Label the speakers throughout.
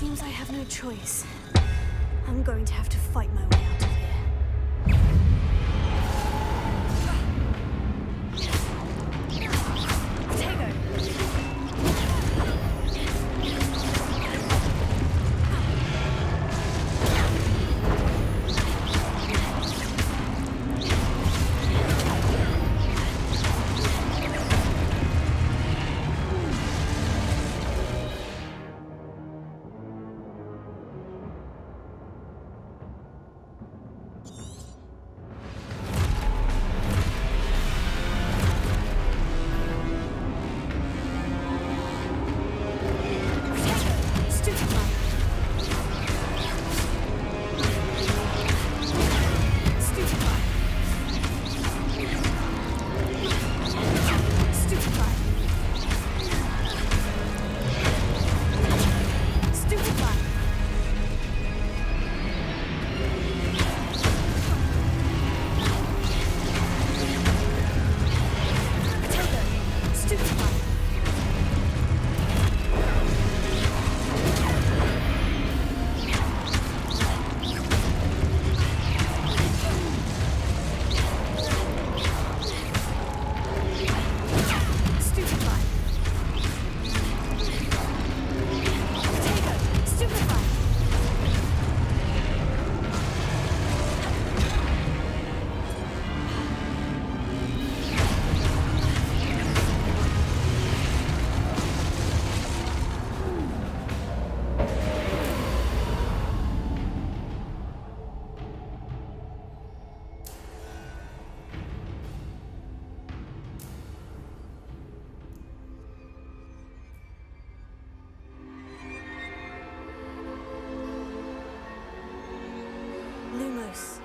Speaker 1: Seems I have no choice. I'm going to have to fight my way out of here. Lumos.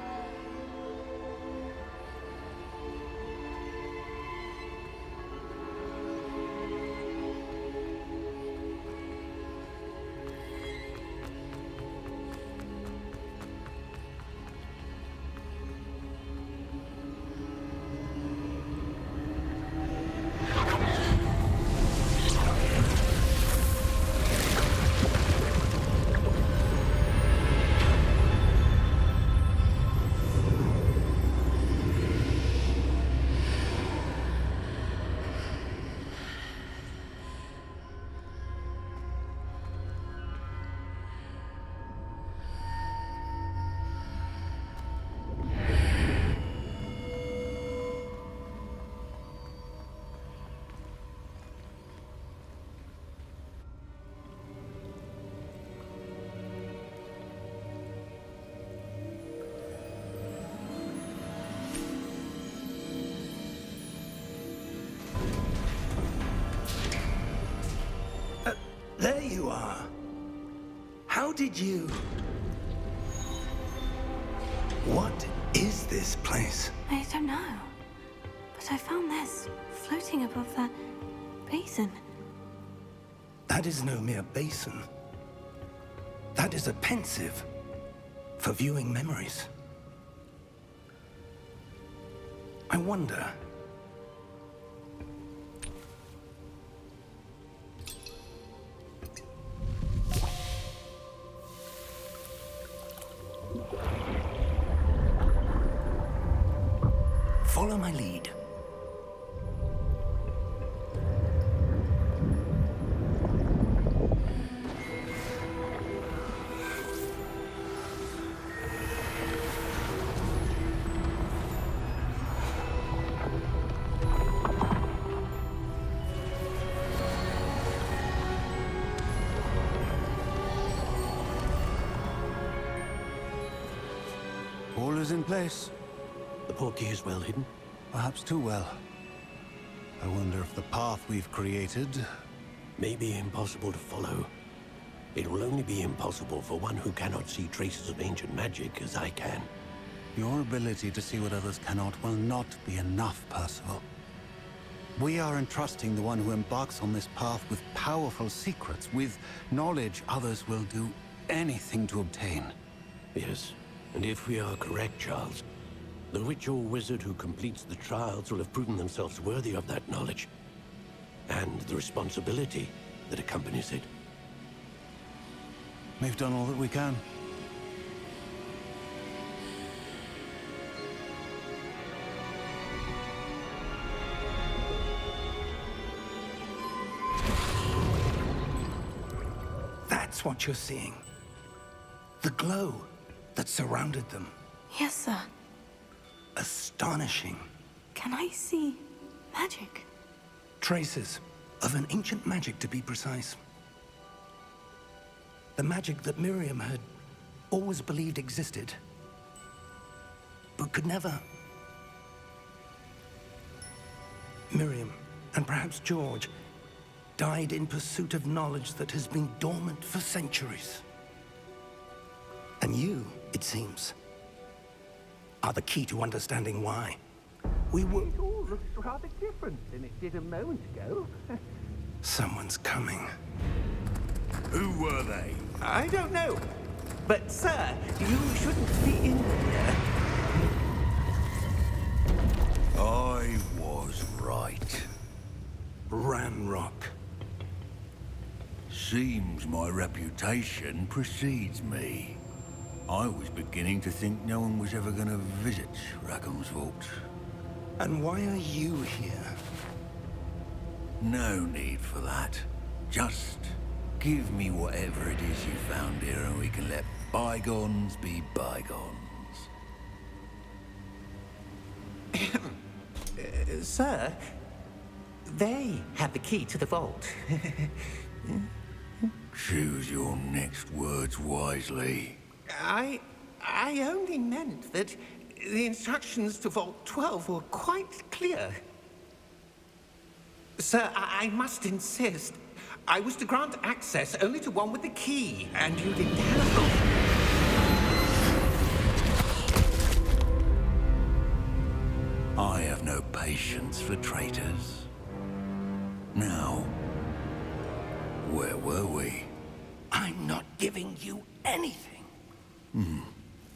Speaker 2: There you are. How did you... What is this place?
Speaker 1: I don't know. But I found this floating above that basin.
Speaker 2: That is no mere basin. That is a pensive for viewing memories. I wonder... Follow my lead.
Speaker 3: All is in place.
Speaker 4: The portkey is well hidden.
Speaker 3: Perhaps too well. I wonder if the path we've created...
Speaker 4: May be impossible to follow. It will only be impossible for one who cannot see traces of ancient magic as I can.
Speaker 3: Your ability to see what others cannot will not be enough, Percival. We are entrusting the one who embarks on this path with powerful secrets, with knowledge others will do anything to obtain.
Speaker 4: Yes, and if we are correct, Charles, the witch or wizard who completes the trials will have proven themselves worthy of that knowledge, and the responsibility that accompanies it.
Speaker 3: We've done all that we can.
Speaker 2: That's what you're seeing. The glow that surrounded them.
Speaker 1: Yes, sir.
Speaker 2: Astonishing.
Speaker 1: Can I see magic?
Speaker 2: Traces of an ancient magic, to be precise. The magic that Miriam had always believed existed, but could never. Miriam, and perhaps George, died in pursuit of knowledge that has been dormant for centuries. And you, it seems, are the key to understanding why. We were...
Speaker 5: It all looks rather different than it did a moment ago.
Speaker 2: Someone's coming.
Speaker 6: Who were they?
Speaker 5: I don't know. But, sir, you shouldn't be in here.
Speaker 6: I was right.
Speaker 2: Ranrock.
Speaker 6: Seems my reputation precedes me. I was beginning to think no one was ever going to visit Rackham's vault.
Speaker 2: And why are you here?
Speaker 6: No need for that. Just give me whatever it is you found here and we can let bygones be bygones.
Speaker 5: Sir, they have the key to the vault.
Speaker 6: Choose your next words wisely.
Speaker 5: I only meant that the instructions to Vault 12 were quite clear. Sir, I must insist. I was to grant access only to one with the key, and you didn't have...
Speaker 6: I have no patience for traitors. Now, where were we?
Speaker 2: I'm not giving you anything.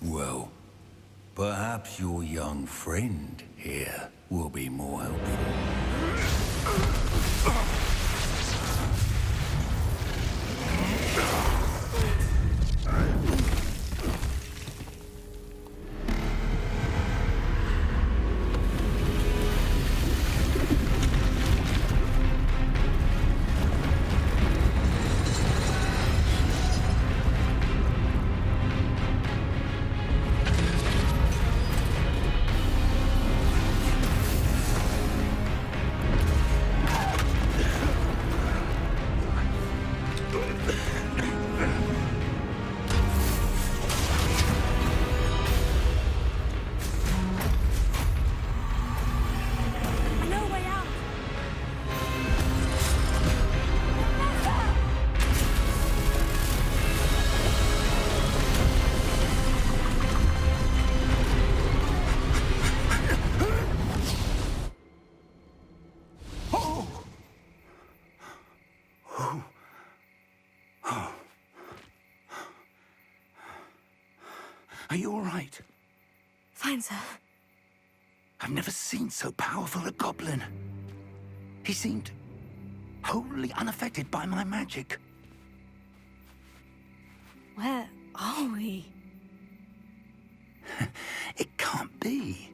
Speaker 6: Well, perhaps your young friend here will be more helpful.
Speaker 1: No way out.
Speaker 2: Are you all right?
Speaker 1: Fine, sir.
Speaker 2: I've never seen so powerful a goblin. He seemed wholly unaffected by my magic.
Speaker 1: Where are we?
Speaker 2: It can't be.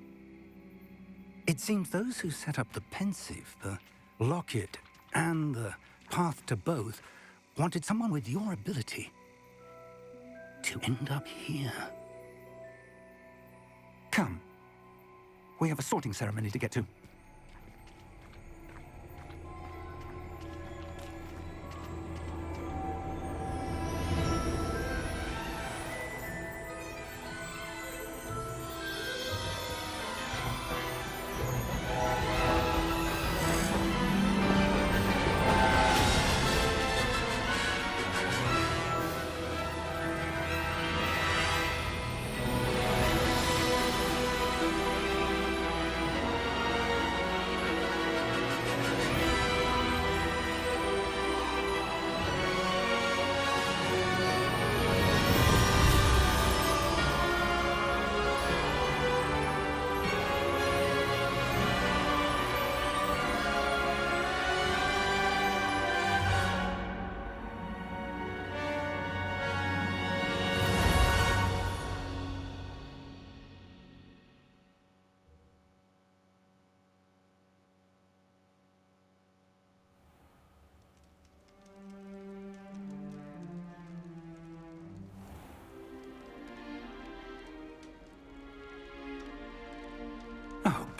Speaker 2: It seems those who set up the pensive, the locket, and the path to both wanted someone with your ability to end up here. Come. We have a sorting ceremony to get to.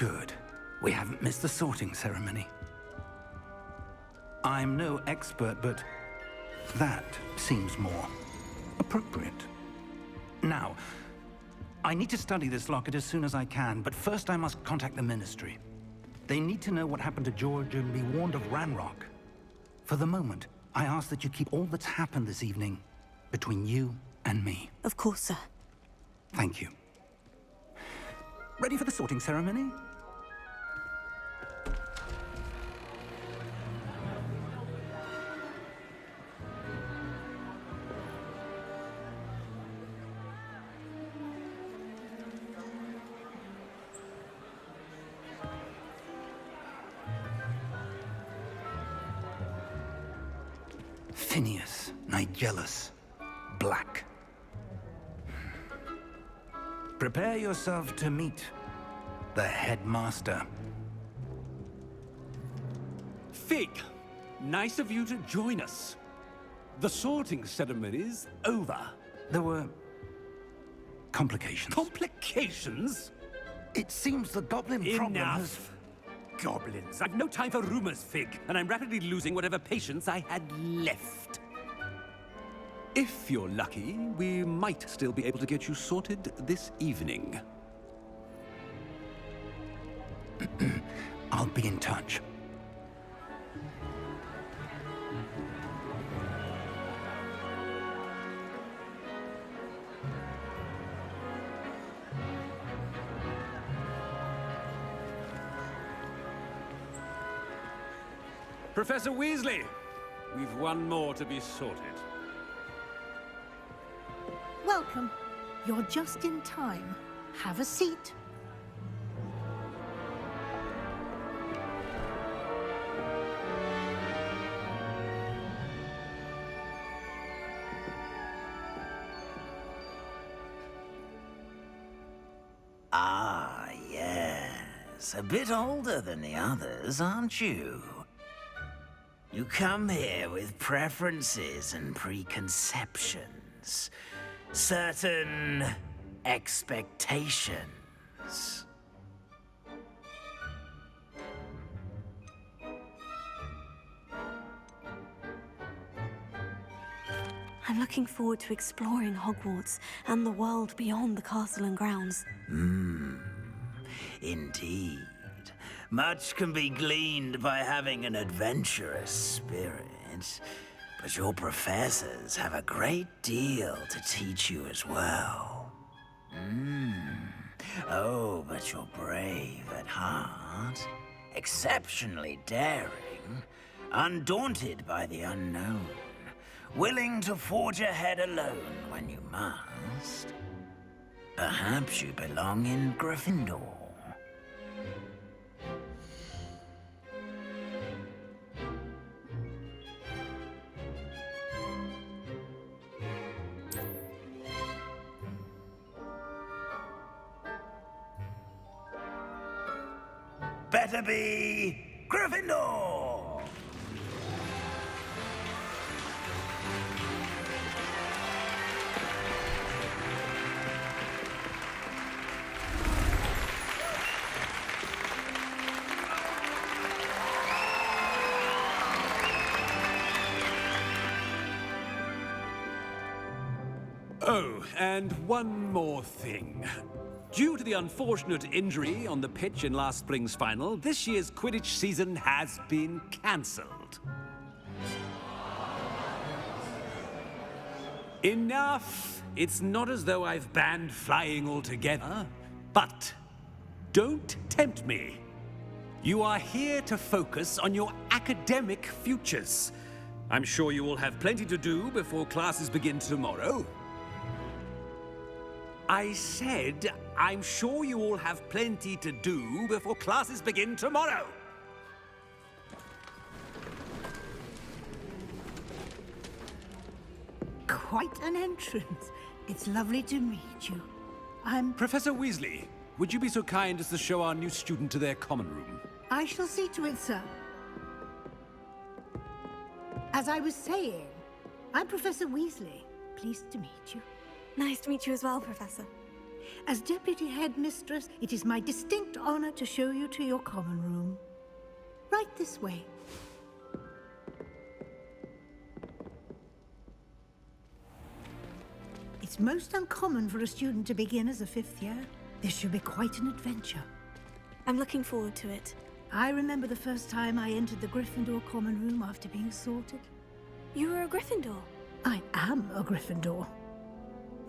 Speaker 2: Good. We haven't missed the sorting ceremony. I'm no expert, but that seems more appropriate. Now, I need to study this locket as soon as I can, but first I must contact the Ministry. They need to know what happened to George and be warned of Ranrock. For the moment, I ask that you keep all that's happened this evening between you and me.
Speaker 1: Of course, sir.
Speaker 2: Thank you. Ready for the sorting ceremony? Phineas, Nigellus, Black. Prepare yourself to meet the headmaster.
Speaker 7: Fig, nice of you to join us. The sorting ceremony's over.
Speaker 2: There were complications.
Speaker 7: Complications?
Speaker 2: It seems the goblin problem has...
Speaker 7: Enough! Goblins. I've no time for rumors, Fig, and I'm rapidly losing whatever patience I had left. If you're lucky, we might still be able to get you sorted this evening.
Speaker 2: I'll be in touch.
Speaker 7: Professor Weasley, we've one more to be sorted.
Speaker 8: Welcome. You're just in time. Have a seat.
Speaker 9: Ah, yes. A bit older than the others, aren't you? You come here with preferences and preconceptions. Certain expectations.
Speaker 1: I'm looking forward to exploring Hogwarts and the world beyond the castle and grounds.
Speaker 9: Indeed. Much can be gleaned by having an adventurous spirit, but your professors have a great deal to teach you as well. Oh, but you're brave at heart, exceptionally daring, undaunted by the unknown, willing to forge ahead alone when you must. Perhaps you belong in Gryffindor. Better be Gryffindor!
Speaker 7: Oh, and one more thing. Due to the unfortunate injury on the pitch in last spring's final, this year's Quidditch season has been cancelled. Enough! It's not as though I've banned flying altogether, but don't tempt me. You are here to focus on your academic futures. I'm sure you will have plenty to do before classes begin tomorrow. I said, I'm sure you all have plenty to do before classes begin tomorrow.
Speaker 8: Quite an entrance. It's lovely to meet you. I'm...
Speaker 7: Professor Weasley, would you be so kind as to show our new student to their common room?
Speaker 8: I shall see to it, sir. As I was saying, I'm Professor Weasley. Pleased to meet you.
Speaker 1: Nice to meet you as well, Professor.
Speaker 8: As Deputy Headmistress, it is my distinct honor to show you to your common room. Right this way. It's most uncommon for a student to begin as a 5th year. This should be quite an adventure.
Speaker 1: I'm looking forward to it.
Speaker 8: I remember the first time I entered the Gryffindor common room after being sorted.
Speaker 1: You were a Gryffindor?
Speaker 8: I am a Gryffindor.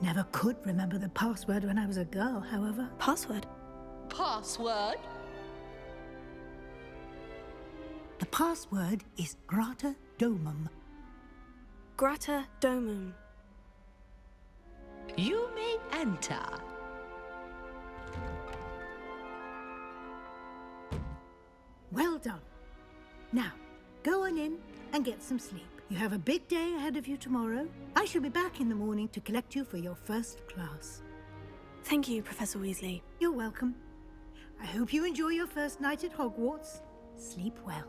Speaker 8: Never could remember the password when I was a girl, however.
Speaker 1: Password?
Speaker 10: Password?
Speaker 8: The password is Grata Domum.
Speaker 1: Grata Domum.
Speaker 10: You may enter.
Speaker 8: Well done. Now, go on in and get some sleep. You have a big day ahead of you tomorrow. I shall be back in the morning to collect you for your first class.
Speaker 1: Thank you, Professor Weasley.
Speaker 8: You're welcome. I hope you enjoy your first night at Hogwarts. Sleep well.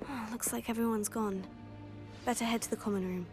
Speaker 1: Oh, looks like everyone's gone. Better head to the common room.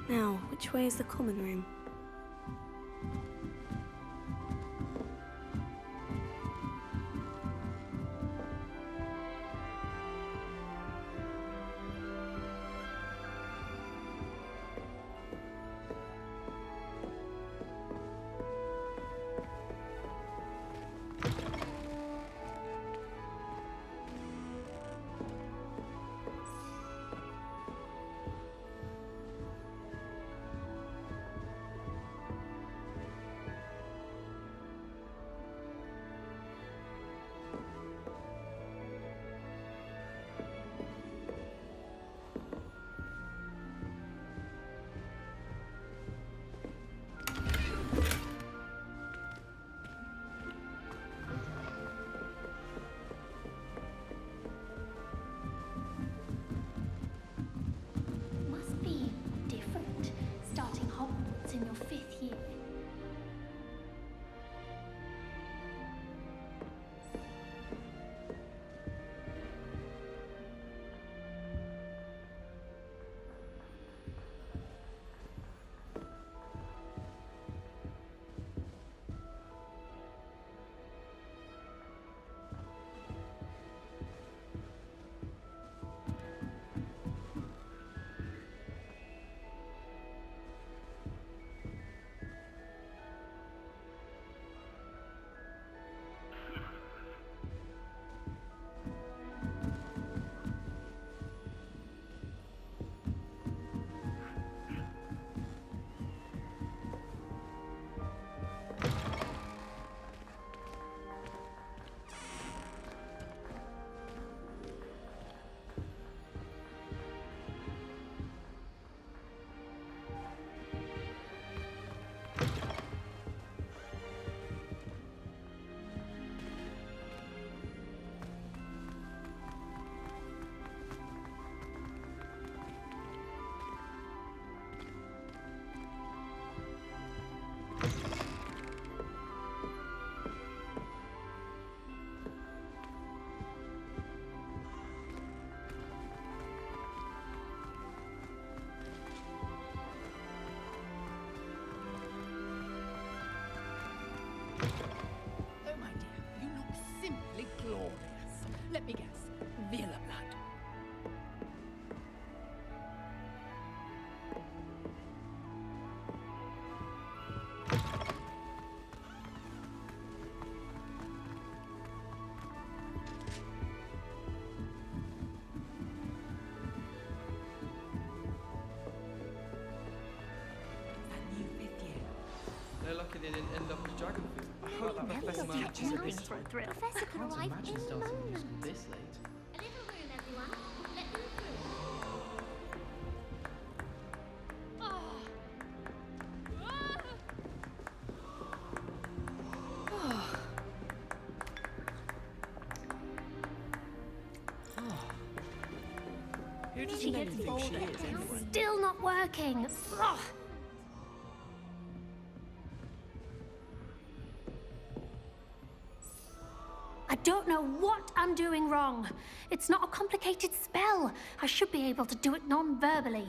Speaker 1: Now, which way is the common room?
Speaker 10: Let me guess. Villa blood.
Speaker 11: They're lucky they didn't end up as dragon food. I hope that Professor catches a big threat.
Speaker 12: Professor could arrive
Speaker 11: Imagine
Speaker 12: in
Speaker 11: starting
Speaker 12: moment.
Speaker 11: using this late.
Speaker 12: A little room, everyone. Let them through.
Speaker 11: Who does Nelly think she is anyway?
Speaker 12: Still not working. Ugh. I don't know what I'm doing wrong. It's not a complicated spell. I should be able to do it non-verbally.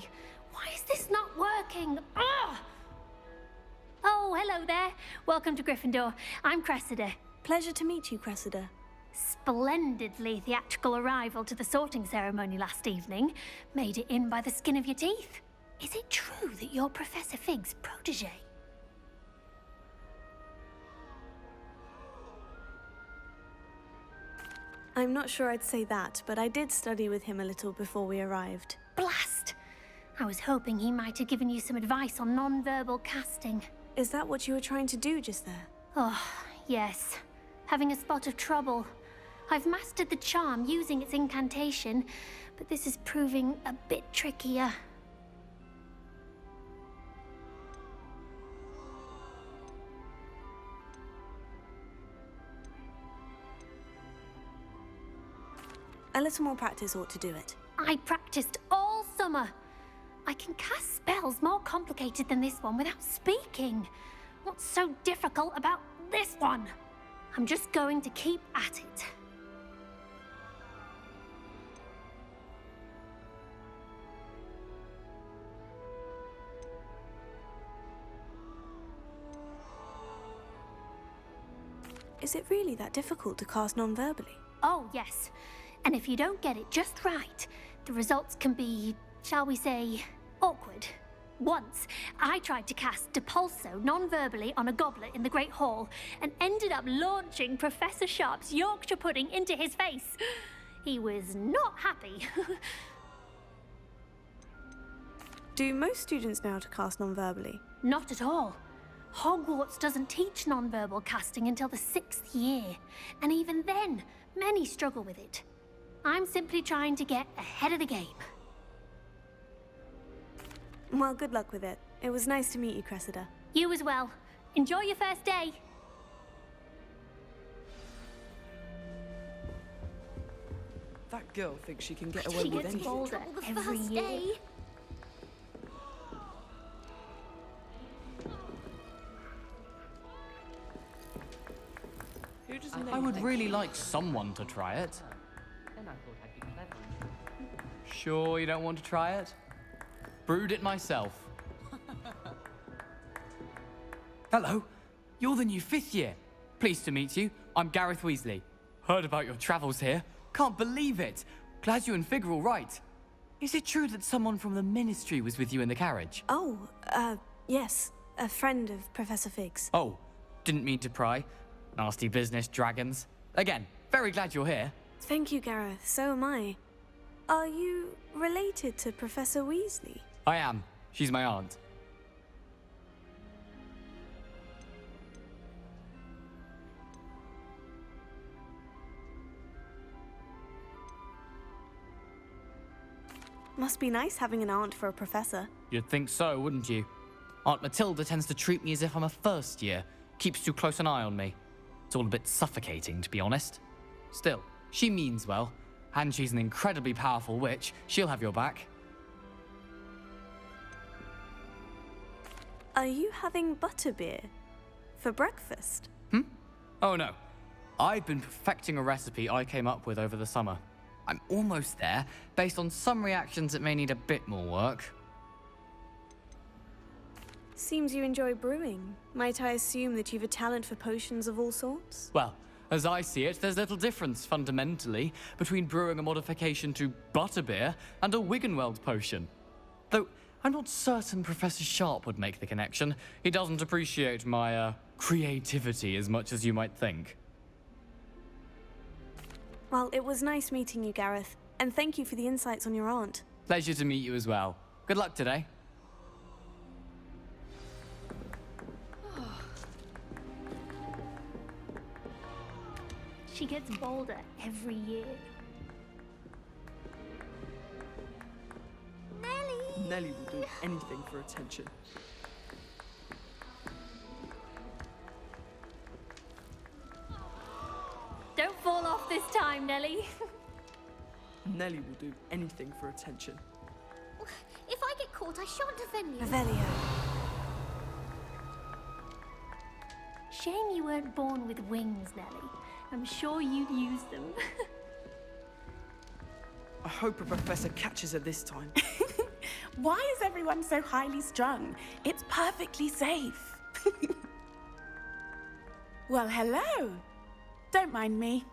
Speaker 12: Why is this not working? Ugh! Oh, hello there. Welcome to Gryffindor. I'm Cressida.
Speaker 1: Pleasure to meet you, Cressida.
Speaker 12: Splendidly theatrical arrival to the sorting ceremony last evening. Made it in by the skin of your teeth. Is it true that you're Professor Fig's protege?
Speaker 1: I'm not sure I'd say that, but I did study with him a little before we arrived.
Speaker 12: Blast! I was hoping he might have given you some advice on non-verbal casting.
Speaker 1: Is that what you were trying to do just there?
Speaker 12: Oh, yes. Having a spot of trouble. I've mastered the charm using its incantation, but this is proving a bit trickier.
Speaker 1: A little more practice ought to do it.
Speaker 12: I practiced all summer. I can cast spells more complicated than this one without speaking. What's so difficult about this one? I'm just going to keep at it.
Speaker 1: Is it really that difficult to cast non-verbally?
Speaker 12: Oh, yes. And if you don't get it just right, the results can be, shall we say, awkward. Once, I tried to cast Depulso non-verbally on a goblet in the Great Hall and ended up launching Professor Sharp's Yorkshire pudding into his face. He was not happy.
Speaker 1: Do most students know how to cast non-verbally?
Speaker 12: Not at all. Hogwarts doesn't teach non-verbal casting until the 6th year, and even then, many struggle with it. I'm simply trying to get ahead of the game.
Speaker 1: Well, good luck with it. It was nice to meet you, Cressida.
Speaker 12: You as well. Enjoy your first day.
Speaker 11: That girl thinks she can get away
Speaker 12: She
Speaker 11: with
Speaker 12: gets
Speaker 11: anything.
Speaker 12: bolder every year.
Speaker 11: Who does
Speaker 13: I
Speaker 11: Nelly
Speaker 13: would
Speaker 11: think
Speaker 13: really
Speaker 11: she
Speaker 13: like
Speaker 11: is?
Speaker 13: someone to try it.
Speaker 14: Then I thought I'd be clever.
Speaker 13: Sure you don't want to try it? Brewed it myself. Hello, you're the new 5th year. Pleased to meet you. I'm Gareth Weasley. Heard about your travels here. Can't believe it. Glad you and Fig are all right. Is it true that someone from the Ministry was with you in the carriage?
Speaker 1: Oh, yes. A friend of Professor Fig's.
Speaker 13: Oh, didn't mean to pry. Nasty business, dragons. Again, very glad you're here.
Speaker 1: Thank you, Gareth. So am I. Are you related to Professor Weasley?
Speaker 13: I am. She's my aunt.
Speaker 1: Must be nice having an aunt for a professor.
Speaker 13: You'd think so, wouldn't you? Aunt Matilda tends to treat me as if I'm a first year. Keeps too close an eye on me. It's all a bit suffocating, to be honest. Still, she means well. And she's an incredibly powerful witch. She'll have your back.
Speaker 1: Are you having butterbeer for breakfast?
Speaker 13: Oh no. I've been perfecting a recipe I came up with over the summer. I'm almost there. Based on some reactions, it may need a bit more work.
Speaker 1: Seems you enjoy brewing. Might I assume that you've a talent for potions of all sorts?
Speaker 13: Well, As I see it, there's little difference, fundamentally, between brewing a modification to butterbeer and a Wiggenweld potion. Though, I'm not certain Professor Sharp would make the connection. He doesn't appreciate my, creativity as much as you might think.
Speaker 1: Well, it was nice meeting you, Gareth. And thank you for the insights on your aunt.
Speaker 13: Pleasure to meet you as well. Good luck today.
Speaker 12: She gets bolder every year. Nelly!
Speaker 11: Nelly will do anything for attention.
Speaker 12: Don't fall off this time, Nelly.
Speaker 11: Nelly will do anything for attention.
Speaker 12: If I get caught, I shan't offend you.
Speaker 1: Revelio.
Speaker 12: Shame you weren't born with wings, Nelly. I'm sure you'd use them.
Speaker 11: I hope a professor catches her this time.
Speaker 15: Why is everyone so highly strung? It's perfectly safe. Well, hello. Don't mind me.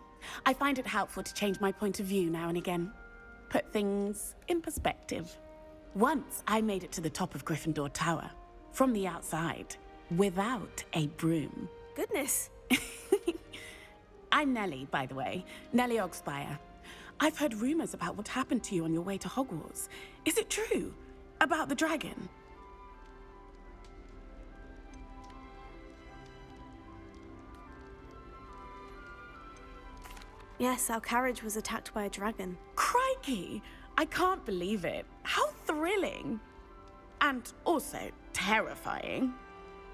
Speaker 15: I find it helpful to change my point of view now and again. Put things in perspective. Once I made it to the top of Gryffindor Tower, from the outside, without a broom.
Speaker 1: Goodness.
Speaker 15: I'm Nelly, by the way. Nelly Ogspire. I've heard rumors about what happened to you on your way to Hogwarts. Is it true? About the dragon?
Speaker 1: Yes, our carriage was attacked by a dragon.
Speaker 15: Crikey! I can't believe it. How thrilling! And also terrifying.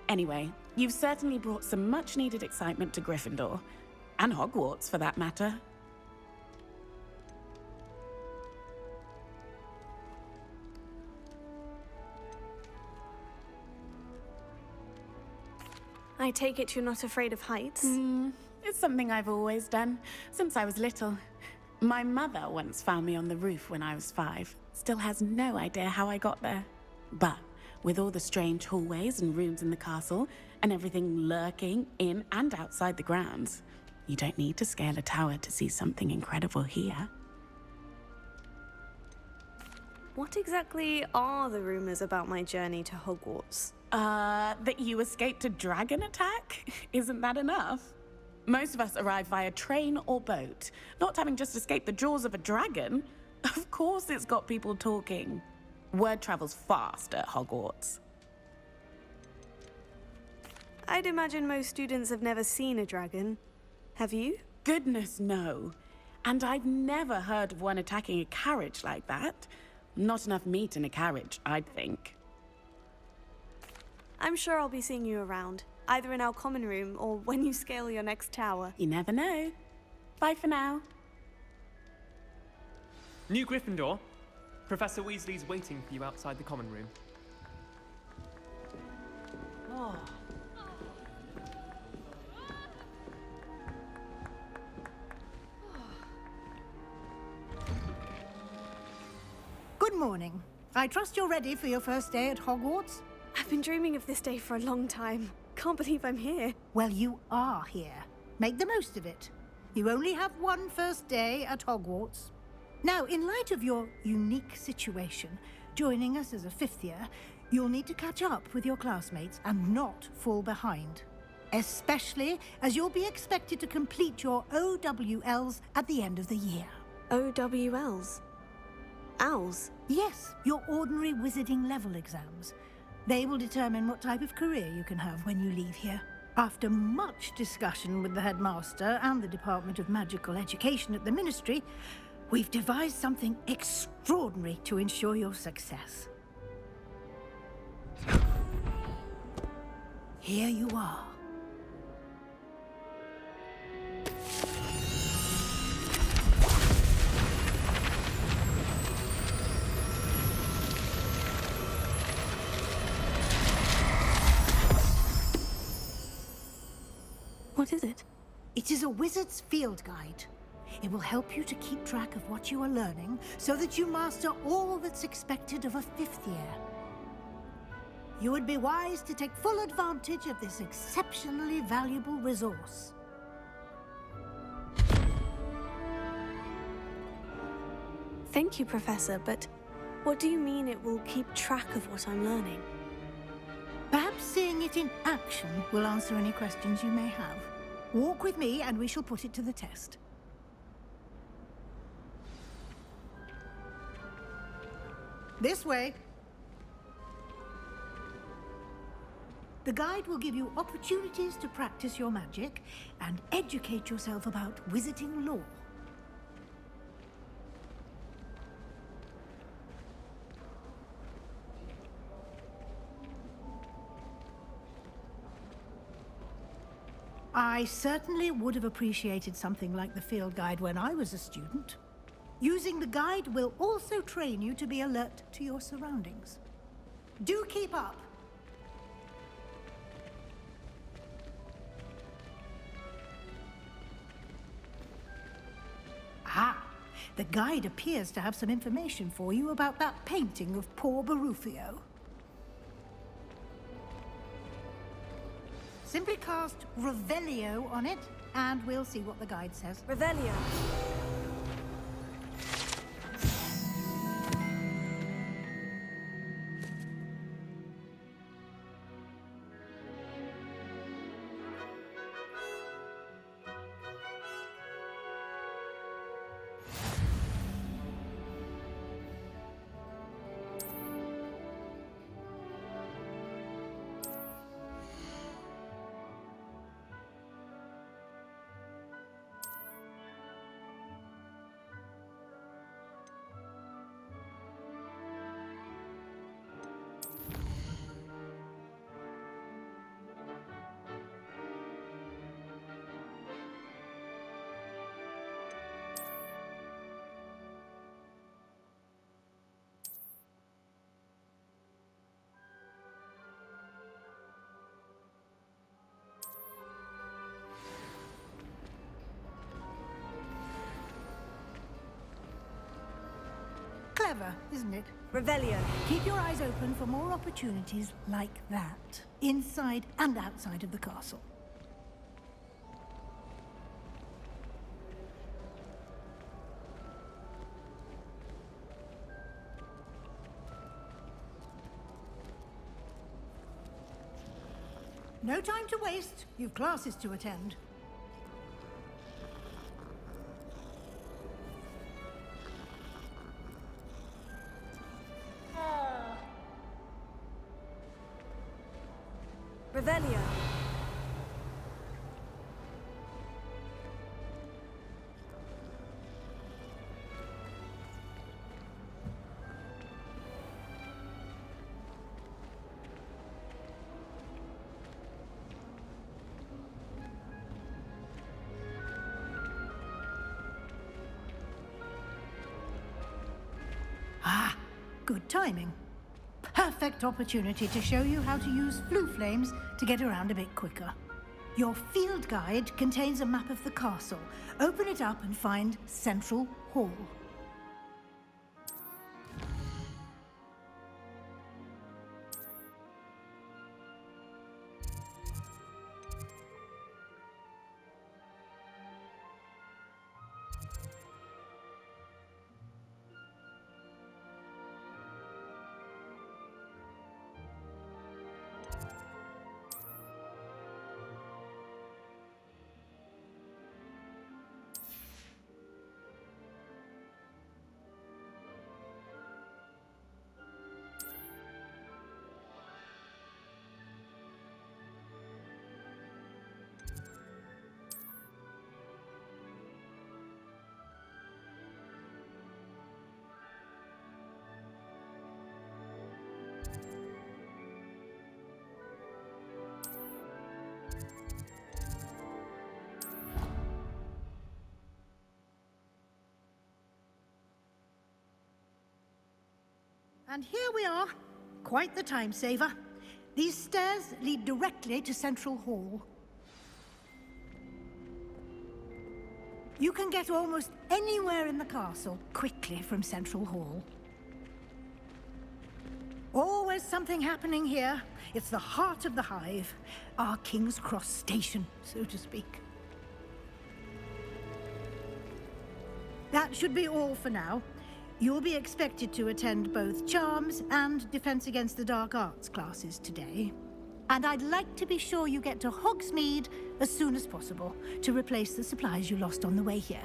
Speaker 15: Anyway, you've certainly brought some much-needed excitement to Gryffindor. And Hogwarts, for that matter.
Speaker 1: I take it you're not afraid of heights?
Speaker 15: It's something I've always done, since I was little. My mother once found me on the roof when I was 5. Still has no idea how I got there. But with all the strange hallways and rooms in the castle, and everything lurking in and outside the grounds, you don't need to scale a tower to see something incredible here.
Speaker 1: What exactly are the rumors about my journey to Hogwarts?
Speaker 15: That you escaped a dragon attack? Isn't that enough? Most of us arrive via train or boat, not having just escaped the jaws of a dragon. Of course it's got people talking. Word travels fast at Hogwarts.
Speaker 1: I'd imagine most students have never seen a dragon. Have you?
Speaker 15: Goodness, no. And I've never heard of one attacking a carriage like that. Not enough meat in a carriage, I'd think.
Speaker 1: I'm sure I'll be seeing you around, either in our common room or when you scale your next tower.
Speaker 15: You never know. Bye for now.
Speaker 11: New Gryffindor. Professor Weasley's waiting for you outside the common room. Oh.
Speaker 8: Good morning. I trust you're ready for your first day at Hogwarts?
Speaker 1: I've been dreaming of this day for a long time. Can't believe I'm here.
Speaker 8: Well, you are here. Make the most of it. You only have one first day at Hogwarts. Now, in light of your unique situation, joining us as a 5th year, you'll need to catch up with your classmates and not fall behind. Especially as you'll be expected to complete your OWLs at the end of the year.
Speaker 1: OWLs? Owls?
Speaker 8: Yes, your ordinary wizarding level exams. They will determine what type of career you can have when you leave here. After much discussion with the headmaster and the Department of Magical Education at the Ministry, we've devised something extraordinary to ensure your success. Here you are.
Speaker 1: What is it?
Speaker 8: It is a wizard's field guide. It will help you to keep track of what you are learning so that you master all that's expected of a 5th year. You would be wise to take full advantage of this exceptionally valuable resource.
Speaker 16: Thank you, Professor, but what do you mean it will keep track of what I'm learning?
Speaker 8: Perhaps seeing it in action will answer any questions you may have. Walk with me and we shall put it to the test. This way. The guide will give you opportunities to practice your magic and educate yourself about wizarding lore. I certainly would have appreciated something like the field guide when I was a student. Using the guide will also train you to be alert to your surroundings. Do keep up! Ah, the guide appears to have some information for you about that painting of poor Barufio. Simply cast Revelio on it, and we'll see what the guide says.
Speaker 16: Revelio.
Speaker 8: Clever, isn't it?
Speaker 16: Revelio.
Speaker 8: Keep your eyes open for more opportunities like that, inside and outside of the castle. No time to waste. You've classes to attend.
Speaker 16: Revelio.
Speaker 8: Ah, good timing. Perfect opportunity to show you how to use flue flames to get around a bit quicker. Your field guide contains a map of the castle. Open it up and find Central Hall. And here we are. Quite the time saver. These stairs lead directly to Central Hall. You can get almost anywhere in the castle quickly from Central Hall. Always something happening here. It's the heart of the hive. Our King's Cross station, so to speak. That should be all for now. You'll be expected to attend both Charms and Defense Against the Dark Arts classes today. And I'd like to be sure you get to Hogsmeade as soon as possible to replace the supplies you lost on the way here.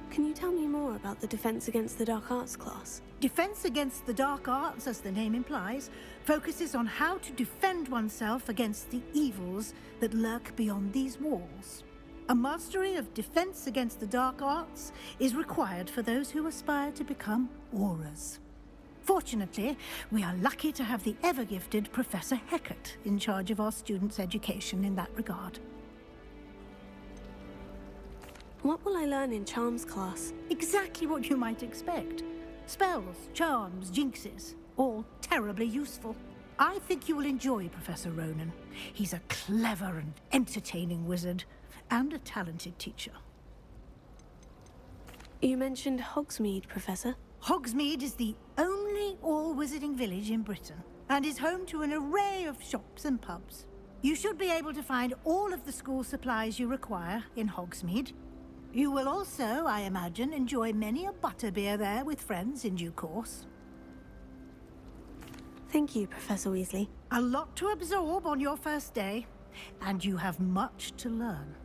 Speaker 16: Can you tell me more about the Defense Against the Dark Arts class?
Speaker 8: Defense Against the Dark Arts, as the name implies, focuses on how to defend oneself against the evils that lurk beyond these walls. A mastery of Defense Against the Dark Arts is required for those who aspire to become Aurors. Fortunately, we are lucky to have the ever-gifted Professor Hecat in charge of our students' education in that regard.
Speaker 16: What will I learn in Charms class?
Speaker 8: Exactly what you might expect. Spells, charms, jinxes, all terribly useful. I think you will enjoy Professor Ronan. He's a clever and entertaining wizard, and a talented teacher.
Speaker 16: You mentioned Hogsmeade, Professor.
Speaker 8: Hogsmeade is the only all-wizarding village in Britain, and is home to an array of shops and pubs. You should be able to find all of the school supplies you require in Hogsmeade. You will also, I imagine, enjoy many a butterbeer there with friends in due course.
Speaker 16: Thank you, Professor Weasley.
Speaker 8: A lot to absorb on your first day, and you have much to learn.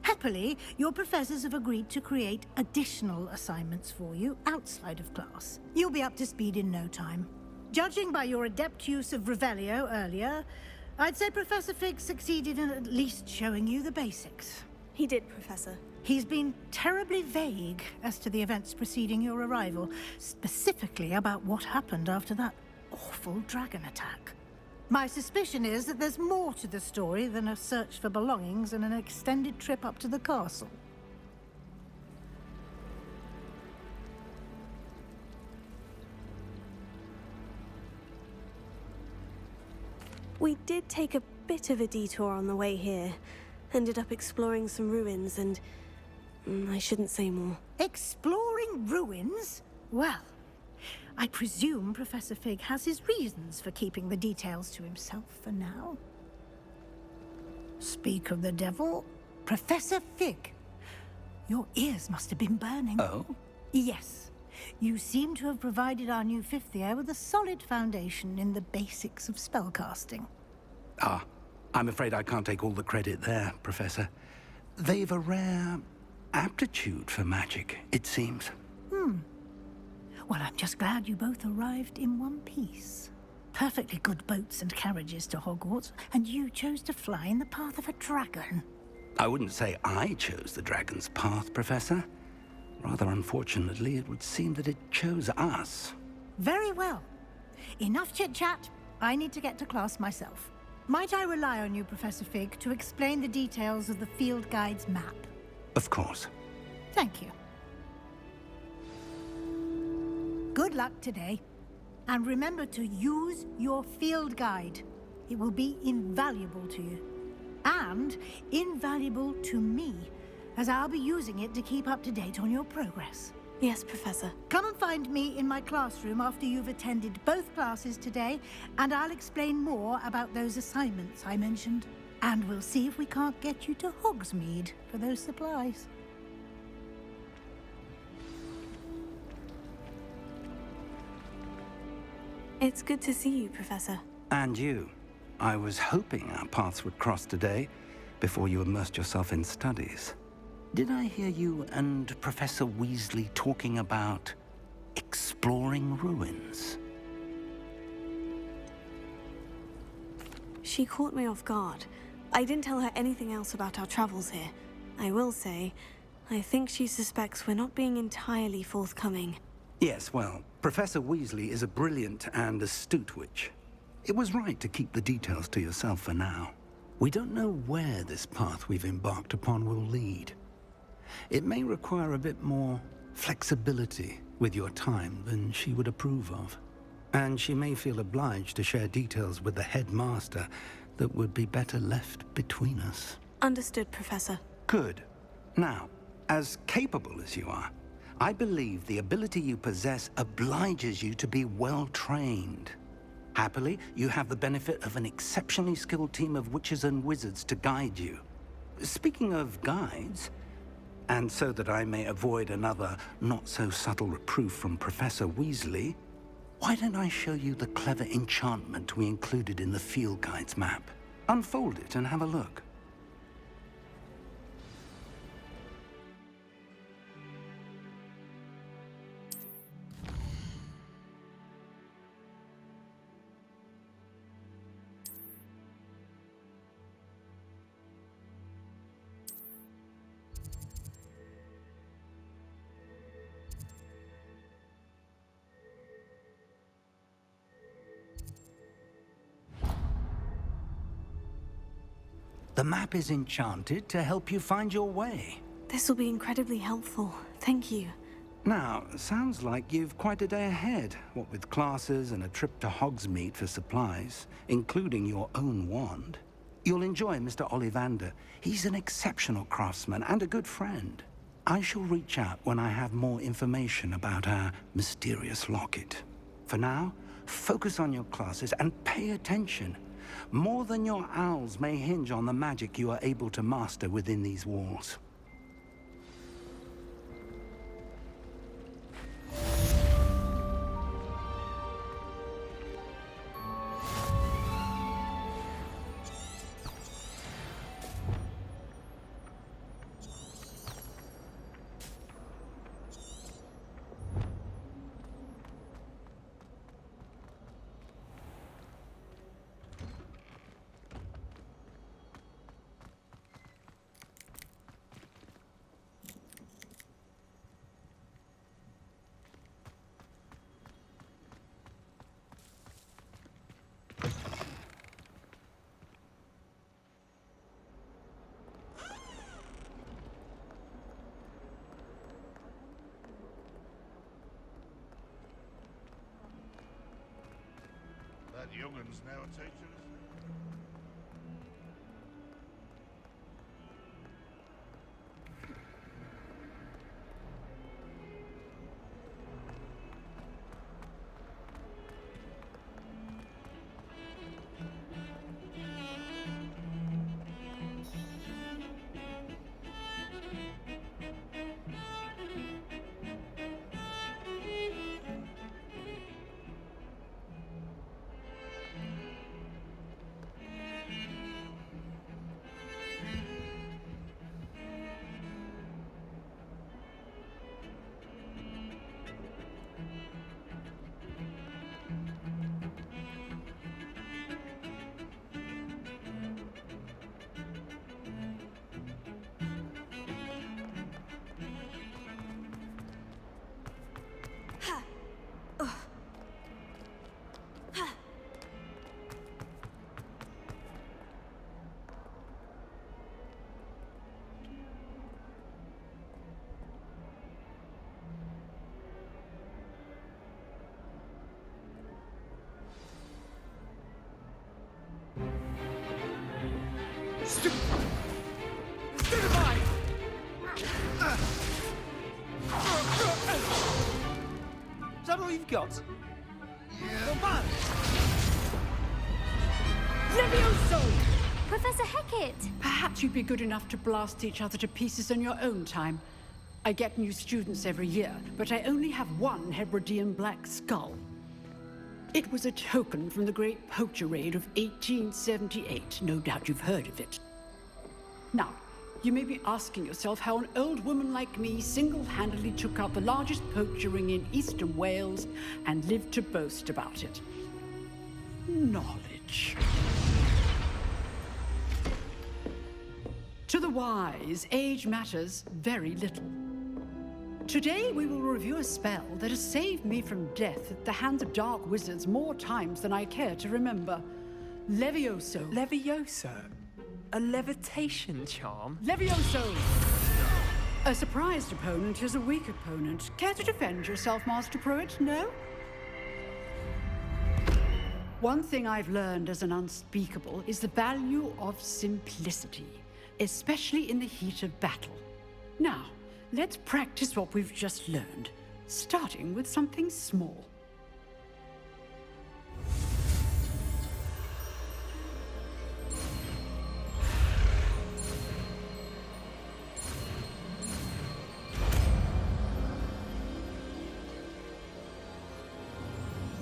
Speaker 8: Happily, your professors have agreed to create additional assignments for you outside of class. You'll be up to speed in no time. Judging by your adept use of Revelio earlier, I'd say Professor Fig succeeded in at least showing you the basics.
Speaker 16: He did, Professor.
Speaker 8: He's been terribly vague as to the events preceding your arrival, specifically about what happened after that awful dragon attack. My suspicion is that there's more to the story than a search for belongings and an extended trip up to the castle.
Speaker 16: We did take a bit of a detour on the way here. Ended up exploring some ruins and... I shouldn't say more.
Speaker 8: Exploring ruins? Well, I presume Professor Fig has his reasons for keeping the details to himself for now. Speak of the devil, Professor Fig. Your ears must have been burning.
Speaker 2: Oh?
Speaker 8: Yes. You seem to have provided our new fifth year with a solid foundation in the basics of spellcasting.
Speaker 2: Ah, I'm afraid I can't take all the credit there, Professor. They've a rare aptitude for magic, it seems.
Speaker 8: Well, I'm just glad you both arrived in one piece. Perfectly good boats and carriages to Hogwarts, and you chose to fly in the path of a dragon.
Speaker 2: I wouldn't say I chose the dragon's path, Professor. Rather unfortunately, it would seem that it chose us.
Speaker 8: Very well. Enough chit-chat. I need to get to class myself. Might I rely on you, Professor Fig, to explain the details of the field guide's map?
Speaker 2: Of course.
Speaker 8: Thank you. Good luck today. And remember to use your field guide. It will be invaluable to you. And invaluable to me, as I'll be using it to keep up to date on your progress.
Speaker 16: Yes, Professor.
Speaker 8: Come and find me in my classroom after you've attended both classes today, and I'll explain more about those assignments I mentioned. And we'll see if we can't get you to Hogsmeade for those supplies.
Speaker 16: It's good to see you, Professor.
Speaker 2: And you. I was hoping our paths would cross today, before you immersed yourself in studies. Did I hear you and Professor Weasley talking about exploring ruins?
Speaker 16: She caught me off guard. I didn't tell her anything else about our travels here. I will say, I think she suspects we're not being entirely forthcoming.
Speaker 2: Yes, well, Professor Weasley is a brilliant and astute witch. It was right to keep the details to yourself for now. We don't know where this path we've embarked upon will lead. It may require a bit more flexibility with your time than she would approve of. And she may feel obliged to share details with the headmaster that would be better left between us.
Speaker 16: Understood, Professor.
Speaker 2: Good. Now, as capable as you are, I believe the ability you possess obliges you to be well-trained. Happily, you have the benefit of an exceptionally skilled team of witches and wizards to guide you. Speaking of guides, and so that I may avoid another not-so-subtle reproof from Professor Weasley, why don't I show you the clever enchantment we included in the field guide's map? Unfold it and have a look. The map is enchanted to help you find your way.
Speaker 16: This will be incredibly helpful. Thank you.
Speaker 2: Now, sounds like you've quite a day ahead, what with classes and a trip to Hogsmeade for supplies, including your own wand. You'll enjoy Mr. Ollivander. He's an exceptional craftsman and a good friend. I shall reach out when I have more information about our mysterious locket. For now, focus on your classes and pay attention. More than your owls may hinge on the magic you are able to master within these walls.
Speaker 17: That young'un's now a teacher, isn't
Speaker 11: Is that all you've got?
Speaker 17: Yeah.
Speaker 10: Levioso!
Speaker 12: Professor Hecat!
Speaker 10: Perhaps you'd be good enough to blast each other to pieces in your own time. I get new students every year, but I only have one Hebridean black skull. It was a token from the Great Poacher Raid of 1878. No doubt you've heard of it. Now, you may be asking yourself how an old woman like me single-handedly took out the largest poacher ring in eastern Wales and lived to boast about it. Knowledge. To the wise, age matters very little. Today we will review a spell that has saved me from death at the hands of dark wizards more times than I care to remember. Levioso.
Speaker 11: Levioso? A levitation charm?
Speaker 10: Levioso! A surprised opponent is a weak opponent. Care to defend yourself, Master Pruitt? No? One thing I've learned as an unspeakable is the value of simplicity, especially in the heat of battle. Now, let's practice what we've just learned, starting with something small.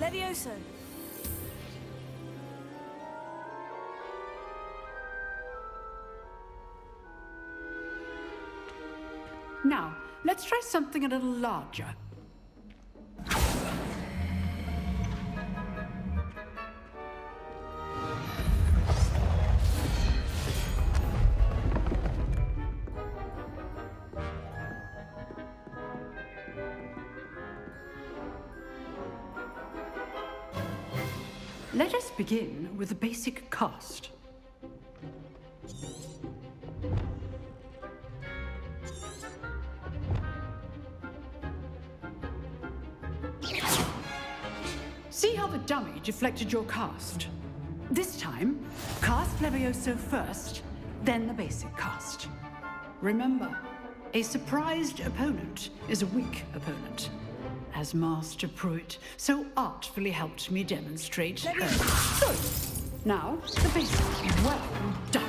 Speaker 16: Levioso!
Speaker 10: Now, let's try something a little larger. Let us begin with the basic cast. See how the dummy deflected your cast? This time, cast Levioso first, then the basic cast. Remember, a surprised opponent is a weak opponent, as Master Pruitt so artfully helped me demonstrate. Good. Now, the basic. Well done.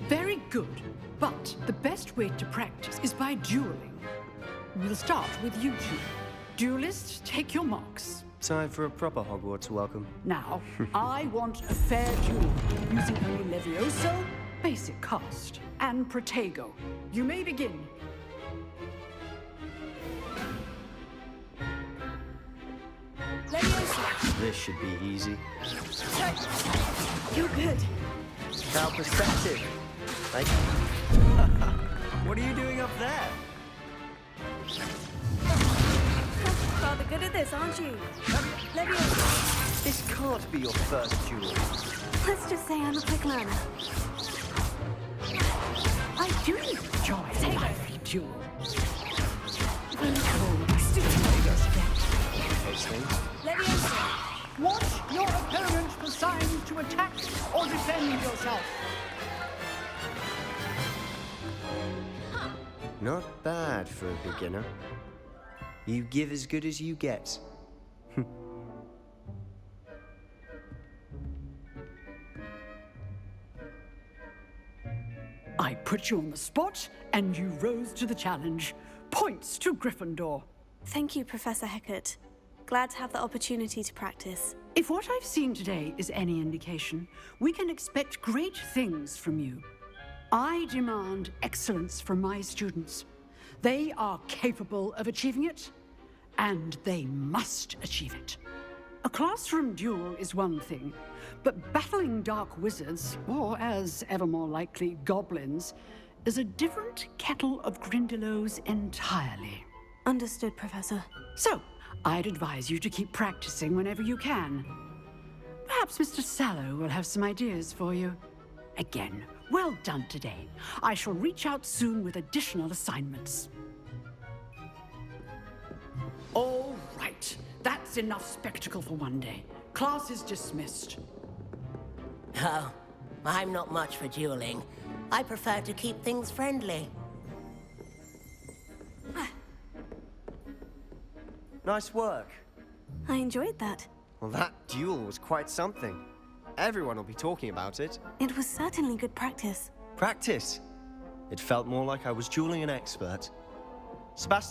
Speaker 10: Very good. But the best way to practice is by dueling. We'll start with you two. Duelists, take your marks.
Speaker 18: Time for a proper Hogwarts welcome.
Speaker 10: Now, I want a fair duel using only Levioso, basic cast, and Protego. You may begin.
Speaker 16: Levioso!
Speaker 18: This should be easy.
Speaker 16: You're good.
Speaker 18: How perceptive. Thank you. What are you doing up there?
Speaker 16: Rather good at this, aren't you? Levioso!
Speaker 18: This can't be your first duel.
Speaker 16: Let's just say I'm a quick learner.
Speaker 10: I do enjoy a lively duel.
Speaker 16: Levioso!
Speaker 10: Watch your opponent for signs to attack or defend yourself.
Speaker 18: Not bad for a beginner. You give as good as you get.
Speaker 10: I put you on the spot, and you rose to the challenge. Points to Gryffindor.
Speaker 16: Thank you, Professor Hecat. Glad to have the opportunity to practice.
Speaker 10: If what I've seen today is any indication, we can expect great things from you. I demand excellence from my students. They are capable of achieving it, and they must achieve it. A classroom duel is one thing, but battling dark wizards, or as ever more likely, goblins, is a different kettle of Grindylows entirely.
Speaker 16: Understood, Professor.
Speaker 10: So, I'd advise you to keep practicing whenever you can. Perhaps Mr. Sallow will have some ideas for you. Again, well done today. I shall reach out soon with additional assignments. All right. That's enough spectacle for one day. Class is dismissed.
Speaker 19: Oh, I'm not much for dueling. I prefer to keep things friendly.
Speaker 18: Nice work.
Speaker 16: I enjoyed that.
Speaker 18: Well, that duel was quite something. Everyone will be talking about it.
Speaker 16: It was certainly good practice.
Speaker 18: Practice? It felt more like I was dueling an expert. Sebastian